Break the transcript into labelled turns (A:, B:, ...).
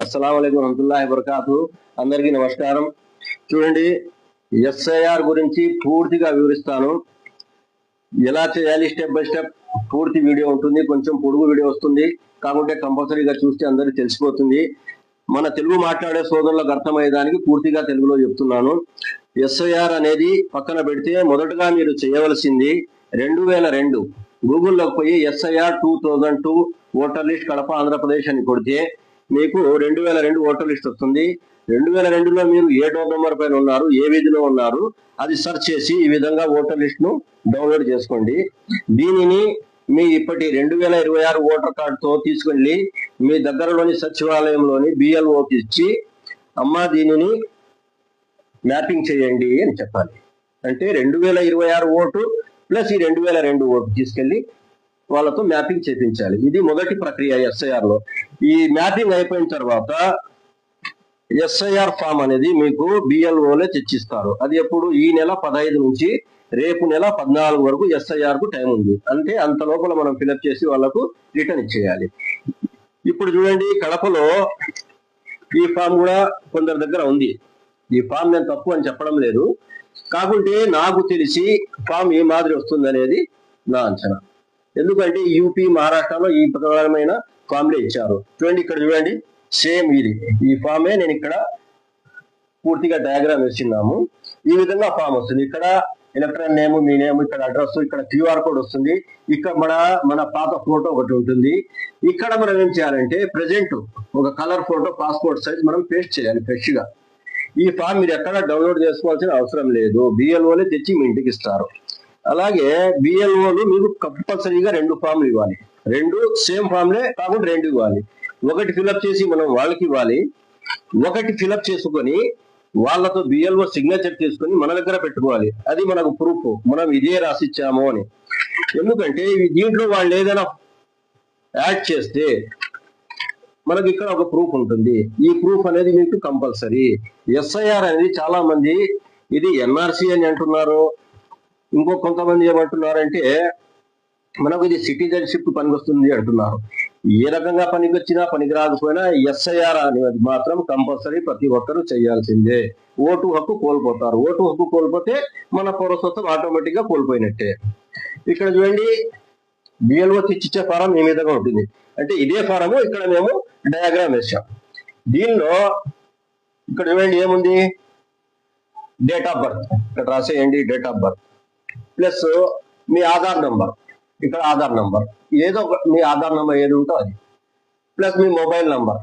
A: అస్సలాముఅలైకుం వరహమతుల్లాహి వబరకాతు. అందరికీ నమస్కారం. చూడండి, ఎస్ఐఆర్ గురించి పూర్తిగా వివరిస్తాను. ఎలా చేయాలి స్టెప్ బై స్టెప్ పూర్తి వీడియో ఉంటుంది. కొంచెం పొడుగు వీడియో వస్తుంది, కాకుంటే కంపల్సరీగా చూస్తే అందరికీ తెలిసిపోతుంది. మన తెలుగు మాట్లాడే సోదరులకు అర్థమయ్యేదానికి పూర్తిగా తెలుగులో చెప్తున్నాను. ఎస్ఐఆర్ అనేది పక్కన పెడితే మొదటగా మీరు చేయవలసింది 2002 గూగుల్లోకి పోయి SIR 2002 voter list Kadapa Andhra Pradesh అని కొడితే మీకు 2002 ఓటర్ లిస్ట్ వస్తుంది. 2002లో మీరు ఏ డోర్ నెంబర్ పైన ఉన్నారు, ఏ వీధిలో ఉన్నారు, అది సెర్చ్ చేసి ఈ విధంగా ఓటర్ లిస్ట్ ను డౌన్లోడ్ చేసుకోండి. దీనిని మీ ఇప్పటి 2026 ఓటర్ కార్డుతో తీసుకెళ్లి మీ దగ్గరలోని సచివాలయంలోని బిఎల్ఓకి ఇచ్చి, అమ్మా దీనిని మ్యాపింగ్ చేయండి అని చెప్పాలి. అంటే 2026 ఓటు ప్లస్ ఈ 2002 ఓటు తీసుకెళ్లి వాళ్ళతో మ్యాపింగ్ చేయించాలి. ఇది మొదటి ప్రక్రియ ఎస్ఐఆర్ లో. ఈ మ్యాపింగ్ అయిపోయిన తర్వాత ఎస్ఐఆర్ ఫామ్ అనేది మీకు బిఎల్ఓలే తెచ్చిస్తారు. అది ఎప్పుడు ఈ నెల 15 నుంచి రేపు నెల 14 వరకు ఎస్ఐఆర్ కు టైం ఉంది. అంటే అంత లోపల మనం ఫిలప్ చేసి వాళ్ళకు రిటర్న్ ఇచ్చేయాలి. ఇప్పుడు చూడండి, కడపలో ఈ ఫామ్ కూడా కొందరి దగ్గర ఉంది. ఈ ఫామ్ నేను తప్పు అని చెప్పడం లేదు, కాకుంటే నాకు తెలిసి ఫామ్ ఏ మాదిరి వస్తుంది అనేది నా అంచనా. ఎందుకంటే యూపీ, మహారాష్ట్రలో ఈ ప్రకారమైన ఫామ్లే ఇచ్చారు. చూడండి, ఇక్కడ చూడండి, సేమ్ ఇది ఈ ఫామే నేను ఇక్కడ పూర్తిగా డయాగ్రామ్ వేసినాము. ఈ విధంగా ఫామ్ వస్తుంది. ఇక్కడ ఎలక్ట్రాన్ నేమ్, మీ నేమ్, ఇక్కడ అడ్రస్, ఇక్కడ క్యూఆర్ కోడ్ వస్తుంది. ఇక్కడ మన పాత ఫోటో ఒకటి ఉంటుంది. ఇక్కడ మనం ఏం చేయాలంటే ప్రెజెంట్ ఒక కలర్ ఫోటో పాస్పోర్ట్ సైజ్ మనం పేస్ట్ చేయాలి ఫ్రెష్ గా. ఈ ఫామ్ మీరు ఎక్కడ డౌన్లోడ్ చేసుకోవాల్సిన అవసరం లేదు, బిఎల్ఓలే తెచ్చి మీ ఇంటికి ఇస్తారు. అలాగే బిఎల్ఓలు మీకు కంపల్సరీగా 2 ఫామ్లు ఇవ్వాలి. 2 సేమ్ ఫామ్లే కాకుండా 2 ఇవ్వాలి. ఒకటి ఫిలప్ చేసి మనం వాళ్ళకి ఇవ్వాలి, ఒకటి ఫిలప్ చేసుకొని వాళ్ళతో బిఎల్ఓ సిగ్నేచర్ తీసుకొని మన దగ్గర పెట్టుకోవాలి. అది మనకు ప్రూఫ్, మనం ఇదే రాసిచ్చాము అని. ఎందుకంటే దీంట్లో వాళ్ళు ఏదైనా యాడ్ చేస్తే మనకి ఇక్కడ ఒక ప్రూఫ్ ఉంటుంది. ఈ ప్రూఫ్ అనేది మీకు కంపల్సరీ. ఎస్ఐఆర్ అనేది చాలా మంది ఇది ఎన్ఆర్సి అని అంటున్నారు. ఇంకో కొంతమంది ఏమంటున్నారంటే మనకు ఇది సిటిజన్షిప్ పనికొస్తుంది అంటున్నారు. ఏ రకంగా పనికొచ్చినా పనికి రాకపోయినా ఎస్ఐఆర్ అనేది మాత్రం కంపల్సరీ ప్రతి ఒక్కరూ చేయాల్సిందే. ఓటు హక్కు కోల్పోతారు. ఓటు హక్కు కోల్పోతే మన పౌరసత్వం ఆటోమేటిక్ గా కోల్పోయినట్టే. ఇక్కడ చూడండి, బిఎల్ఓ తెచ్చిచ్చే ఫారం ఈ విధంగా ఉంటుంది. అంటే ఇదే ఫారము ఇక్కడ మేము డయాగ్రామ్ వేసాం. దీనిలో ఇక్కడ చూడండి ఏముంది, డేట్ ఆఫ్ బర్త్ ఇక్కడ రాసేయండి, డేట్ ఆఫ్ బర్త్ ప్లస్ మీ ఆధార్ నంబర్, ఇక్కడ ఆధార్ నంబర్ ఏదో మీ ఆధార్ నంబర్ ఏది ఉందో అది, ప్లస్ మీ మొబైల్ నంబర్